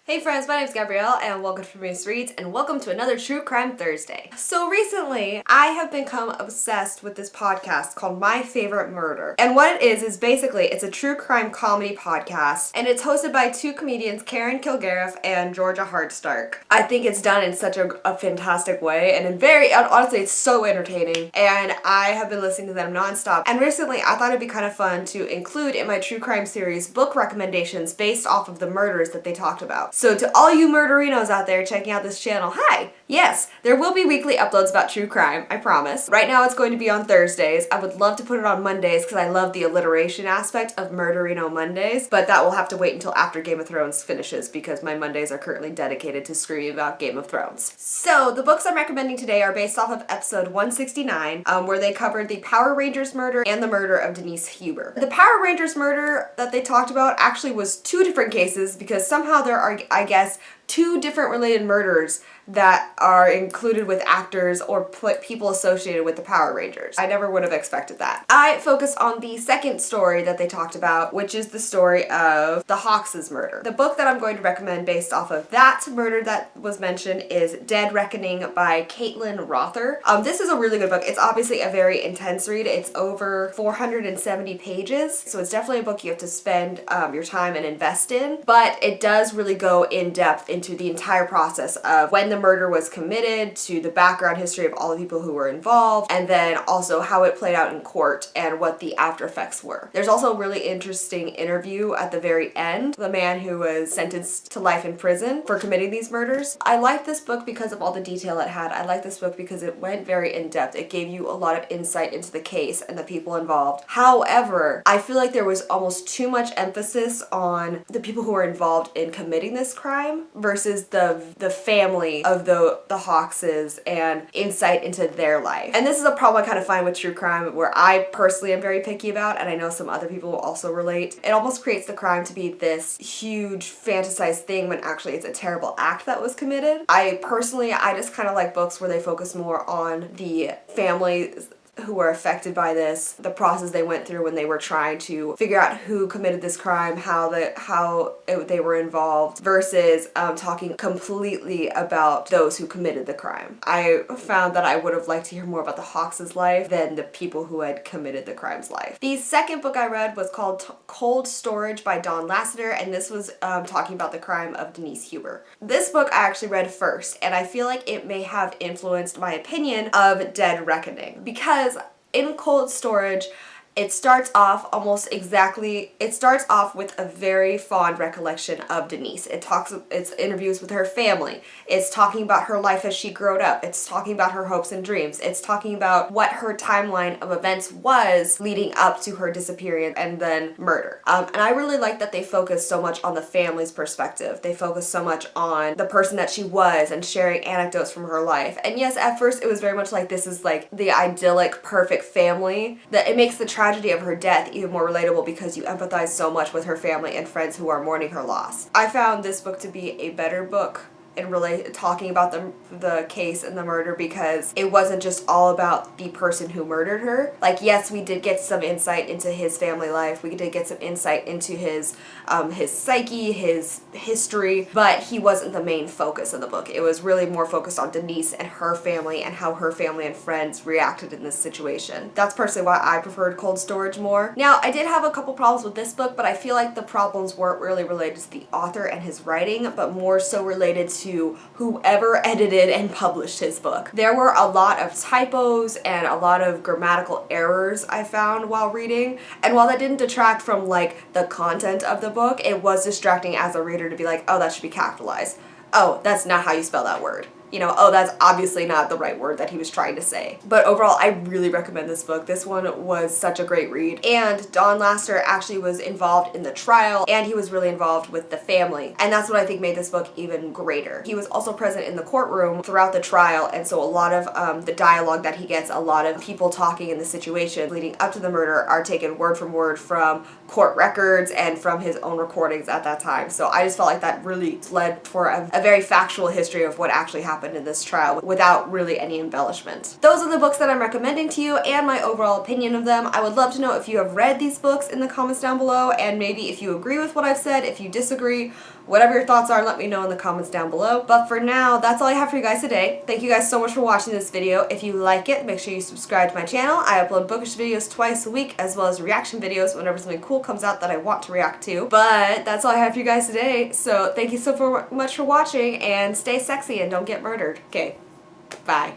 Hey friends, my name's Gabrielle and welcome to FrumiousReads and welcome to another True Crime Thursday. So recently, I have become obsessed with this podcast called My Favorite Murder. And what it is basically, it's a true crime comedy podcast and it's hosted by two comedians, Karen Kilgariff and Georgia Hardstark. I think it's done in such a fantastic way and honestly, it's so entertaining and I have been listening to them nonstop. And recently, I thought it'd be kind of fun to include in my true crime series book recommendations based off of the murders that they talked about. So to all you murderinos out there checking out this channel, hi! Yes, there will be weekly uploads about true crime, I promise. Right now it's going to be on Thursdays. I would love to put it on Mondays because I love the alliteration aspect of Murderino Mondays, but that will have to wait until after Game of Thrones finishes because my Mondays are currently dedicated to screaming about Game of Thrones. So the books I'm recommending today are based off of episode 169, where they covered the Power Rangers murder and the murder of Denise Huber. The Power Rangers murder that they talked about actually was two different cases because somehow there are, I guess, two different related murders that are included with actors or people associated with the Power Rangers. I never would have expected that. I focus on the second story that they talked about, which is the story of the Hawkes' murder. The book that I'm going to recommend based off of that murder that was mentioned is Dead Reckoning by Caitlin Rother. This is a really good book. It's obviously a very intense read. It's over 470 pages, so it's definitely a book you have to spend your time and invest in, but it does really go in depth into the entire process of when the murder was committed, to the background history of all the people who were involved, and then also how it played out in court and what the after effects were. There's also a really interesting interview at the very end, the man who was sentenced to life in prison for committing these murders. I like this book because of all the detail it had. I like this book because it went very in depth. It gave you a lot of insight into the case and the people involved. However, I feel like there was almost too much emphasis on the people who were involved in committing this crime versus the family of the Hawkes and insight into their life. And this is a problem I kind of find with true crime where I personally am very picky about, and I know some other people will also relate. It almost creates the crime to be this huge fantasized thing when actually it's a terrible act that was committed. I just kind of like books where they focus more on the family who were affected by this, the process they went through when they were trying to figure out who committed this crime, how they were involved, versus talking completely about those who committed the crime. I found that I would have liked to hear more about the Hawkes' life than the people who had committed the crime's life. The second book I read was called Cold Storage by Don Lasseter, and this was talking about the crime of Denise Huber. This book I actually read first, and I feel like it may have influenced my opinion of Dead Reckoning, because in Cold Storage, it starts off with a very fond recollection of Denise. It's interviews with her family. It's talking about her life as she grew up. It's talking about her hopes and dreams. It's talking about what her timeline of events was leading up to her disappearance and then murder. And I really like that they focus so much on the family's perspective. They focus so much on the person that she was and sharing anecdotes from her life. And yes, at first it was very much like this is like the idyllic, perfect family, that it makes the tragedy of her death even more relatable because you empathize so much with her family and friends who are mourning her loss. I found this book to be a better book in talking about the case and the murder because it wasn't just all about the person who murdered her. Like, yes, we did get some insight into his family life. We did get some insight into his psyche, his history, but he wasn't the main focus of the book. It was really more focused on Denise and her family and how her family and friends reacted in this situation. That's personally why I preferred Cold Storage more. Now, I did have a couple problems with this book, but I feel like the problems weren't really related to the author and his writing, but more so related to whoever edited and published his book. There were a lot of typos and a lot of grammatical errors I found while reading, and while that didn't detract from like the content of the book, it was distracting as a reader to be like, oh, that should be capitalized. Oh, that's not how you spell that word. You know, oh, that's obviously not the right word that he was trying to say. But overall, I really recommend this book. This one was such a great read. And Don Lasseter actually was involved in the trial, and he was really involved with the family. And that's what I think made this book even greater. He was also present in the courtroom throughout the trial, and so a lot of the dialogue that he gets, a lot of people talking in the situation leading up to the murder are taken word from word from court records and from his own recordings at that time. So I just felt like that really led for a very factual history of what actually happened happened in this trial without really any embellishment. Those are the books that I'm recommending to you and my overall opinion of them. I would love to know if you have read these books in the comments down below, and maybe if you agree with what I've said, if you disagree, whatever your thoughts are, let me know in the comments down below. But for now, that's all I have for you guys today. Thank you guys so much for watching this video. If you like it, make sure you subscribe to my channel. I upload bookish videos twice a week, as well as reaction videos whenever something cool comes out that I want to react to. But that's all I have for you guys today. So thank you so much for watching, and stay sexy and don't get murdered. Okay, bye.